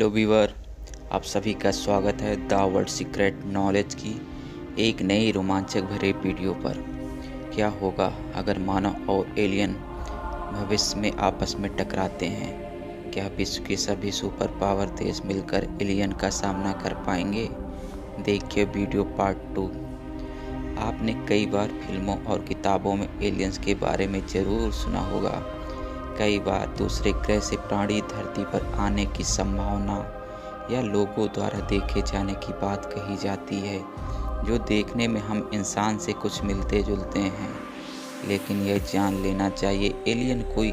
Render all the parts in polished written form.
Hello viewer, आप सभी का स्वागत है द वर्ल्ड सीक्रेट नॉलेज की एक नई रोमांचक भरे वीडियो पर। क्या होगा अगर मानव और एलियन भविष्य में आपस में टकराते हैं? क्या विश्व के सभी सुपर पावर देश मिलकर एलियन का सामना कर पाएंगे? देखिए वीडियो पार्ट 2। आपने कई बार फिल्मों और किताबों में एलियंस के बारे में ज़रूर सुना होगा। कई बार दूसरे ग्रह से प्राणी धरती पर आने की संभावना या लोगों द्वारा देखे जाने की बात कही जाती है, जो देखने में हम इंसान से कुछ मिलते जुलते हैं। लेकिन यह जान लेना चाहिए, एलियन कोई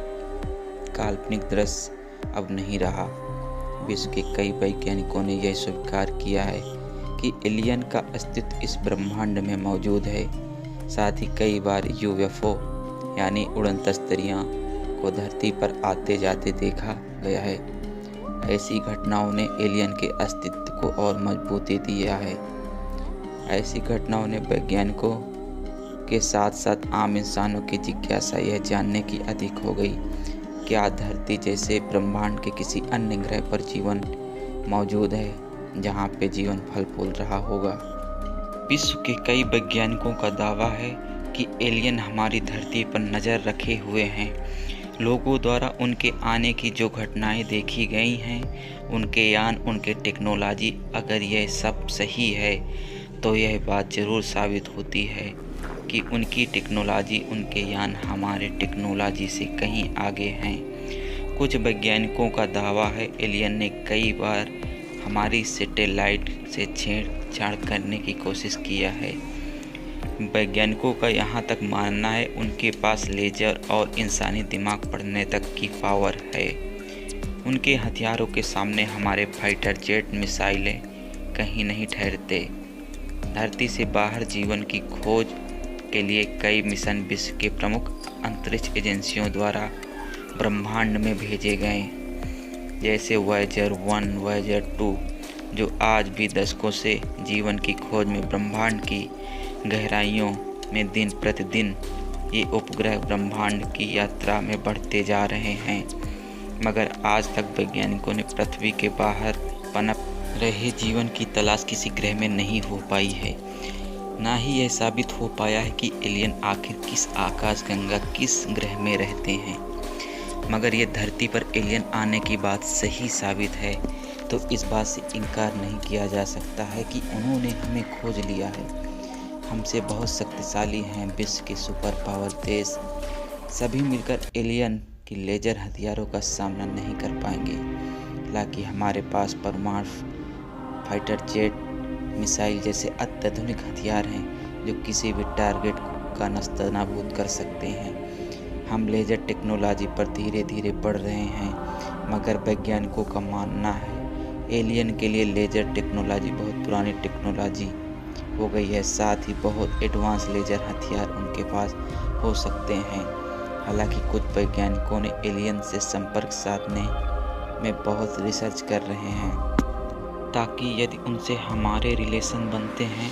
काल्पनिक दृश्य अब नहीं रहा। विश्व के कई वैज्ञानिकों ने यह स्वीकार किया है कि एलियन का अस्तित्व इस ब्रह्मांड में मौजूद है। साथ ही कई बार यूएफओ यानी उड़न तस्तरियाँ को धरती पर आते जाते देखा गया है। ऐसी घटनाओं ने एलियन के अस्तित्व को और मजबूती दिया है। ऐसी घटनाओं ने वैज्ञानिकों के साथ साथ आम इंसानों की जिज्ञासा यह जानने की अधिक हो गई, क्या धरती जैसे ब्रह्मांड के किसी अन्य ग्रह पर जीवन मौजूद है जहाँ पे जीवन फल फूल रहा होगा। विश्व के कई वैज्ञानिकों का दावा है कि एलियन हमारी धरती पर नज़र रखे हुए हैं। लोगों द्वारा उनके आने की जो घटनाएं देखी गई हैं, उनके यान, उनके टेक्नोलॉजी, अगर यह सब सही है तो यह बात ज़रूर साबित होती है कि उनकी टेक्नोलॉजी, उनके यान हमारे टेक्नोलॉजी से कहीं आगे हैं। कुछ वैज्ञानिकों का दावा है एलियन ने कई बार हमारी सैटेलाइट से छेड़छाड़ करने की कोशिश किया है। वैज्ञानिकों का यहाँ तक मानना है उनके पास लेजर और इंसानी दिमाग पढ़ने तक की पावर है। उनके हथियारों के सामने हमारे फाइटर जेट मिसाइलें कहीं नहीं ठहरते। धरती से बाहर जीवन की खोज के लिए कई मिशन विश्व के प्रमुख अंतरिक्ष एजेंसियों द्वारा ब्रह्मांड में भेजे गए, जैसे वॉयेजर 1, वॉयेजर 2, जो आज भी दशकों से जीवन की खोज में ब्रह्मांड की गहराइयों में दिन प्रतिदिन ये उपग्रह ब्रह्मांड की यात्रा में बढ़ते जा रहे हैं। मगर आज तक वैज्ञानिकों ने पृथ्वी के बाहर पनप रहे जीवन की तलाश किसी ग्रह में नहीं हो पाई है। ना ही यह साबित हो पाया है कि एलियन आखिर किस आकाशगंगा, किस ग्रह में रहते हैं। मगर ये धरती पर एलियन आने की बात सही साबित है तो इस बात से इनकार नहीं किया जा सकता है कि उन्होंने हमें खोज लिया है। हमसे बहुत शक्तिशाली हैं विश्व के सुपर पावर देश, सभी मिलकर एलियन की लेजर हथियारों का सामना नहीं कर पाएंगे। हालांकि हमारे पास परमाणु फाइटर जेट मिसाइल जैसे अत्याधुनिक हथियार हैं जो किसी भी टारगेट का नस्तनाबूद कर सकते हैं। हम लेजर टेक्नोलॉजी पर धीरे धीरे बढ़ रहे हैं, मगर वैज्ञानिकों का मानना है एलियन के लिए लेजर टेक्नोलॉजी बहुत पुरानी टेक्नोलॉजी हो गई है। साथ ही बहुत एडवांस लेजर हथियार उनके पास हो सकते हैं। हालांकि कुछ वैज्ञानिकों ने एलियन से संपर्क साधने में बहुत रिसर्च कर रहे हैं, ताकि यदि उनसे हमारे रिलेशन बनते हैं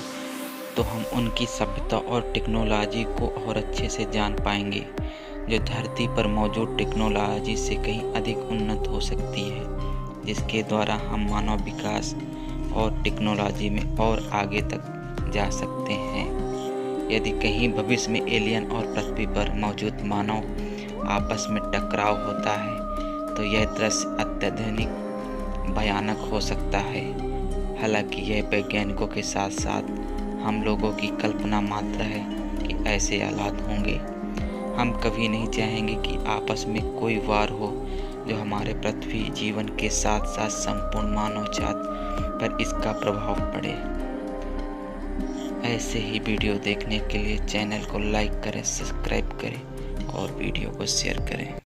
तो हम उनकी सभ्यता और टेक्नोलॉजी को और अच्छे से जान पाएंगे, जो धरती पर मौजूद टेक्नोलॉजी से कहीं अधिक उन्नत हो सकती है, जिसके द्वारा हम मानव विकास और टेक्नोलॉजी में और आगे तक जा सकते हैं। यदि कहीं भविष्य में एलियन और पृथ्वी पर मौजूद मानव आपस में टकराव होता है तो यह दृश्य अत्यधिक भयानक हो सकता है। हालांकि यह वैज्ञानिकों के साथ साथ हम लोगों की कल्पना मात्र है कि ऐसे हालात होंगे। हम कभी नहीं चाहेंगे कि आपस में कोई वार हो जो हमारे पृथ्वी जीवन के साथ साथ संपूर्ण मानव जात पर इसका प्रभाव पड़े। ऐसे ही वीडियो देखने के लिए चैनल को लाइक करें, सब्सक्राइब करें और वीडियो को शेयर करें।